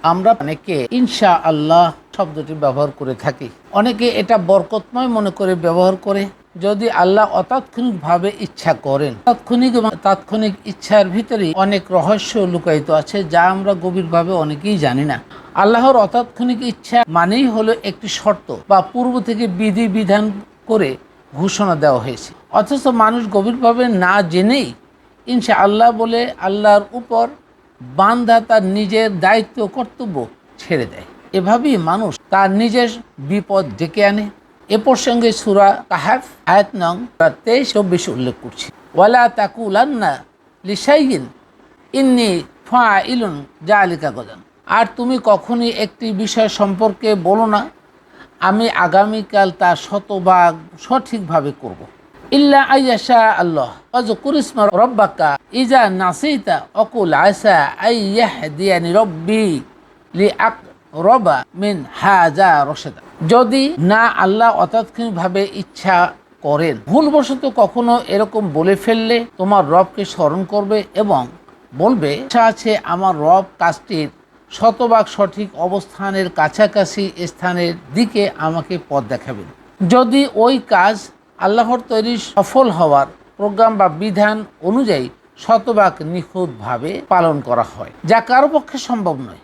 আমরা অনেকে ইনশা আল্লাহ শব্দটি ব্যবহার করে থাকি। অনেকে এটা বরকতময় মনে করে ব্যবহার করে। যদি আল্লাহ অতাৎক্ষণিকভাবে ইচ্ছা করেন, তাৎক্ষণিক ইচ্ছার ভিতরে অনেক রহস্য লুকায়িত আছে, যা আমরা গভীরভাবে অনেকেই জানি না। আল্লাহর অতাৎক্ষণিক ইচ্ছা মানেই হলো একটি শর্ত বা পূর্ব থেকে বিধি বিধান করে ঘোষণা দেওয়া হয়েছে, অথচ মানুষ গভীরভাবে না জেনেই ইনশা আল্লাহ বলে আল্লাহর উপর বান্দা তার নিজের দায়িত্ব কর্তব্য ছেড়ে দেয়। এভাবেই মানুষ তার নিজের বিপদ ডেকে আনে। এ প্রসঙ্গে সূরা কাহাফ আয়াত নং 23-24 উল্লেখ করছি। ওয়ালা তাকুলান্না লিশাইইন ইন্নী ফাইলুন যালিকা গাদান। আর তুমি কখনই একটি বিষয় সম্পর্কে বলো না, আমি আগামীকাল তা শতভাগ সঠিকভাবে করব। ইল্লা আইয়াশা আল্লাহ ওয়াজকুর ইসমা রাব্বাকা ইজা নাসিতা অকুল আসা আইয়াহদিয়ানি রব্বি লিআকরাবা মিন হাযা রশাদা। যদি না আল্লাহ অতাৎক্ষণিকভাবে ইচ্ছা করেন, ভুলবশত কখনো এরকম বলে ফেললে তোমার রবকে স্মরণ করবে এবং বলবে, ইচ্ছা আছে আমার রব কাজটির শতভাগ সঠিক অবস্থানের কাছাকাছি স্থানের দিকে আমাকে পথ দেখাবেন। যদি ওই কাজ আল্লাহর তৈরি সফল হওয়ার প্রোগ্রাম বা বিধান অনুযায়ী শতভাগ নিখুঁতভাবে পালন করা হয়, যা কারো পক্ষে সম্ভব নয়।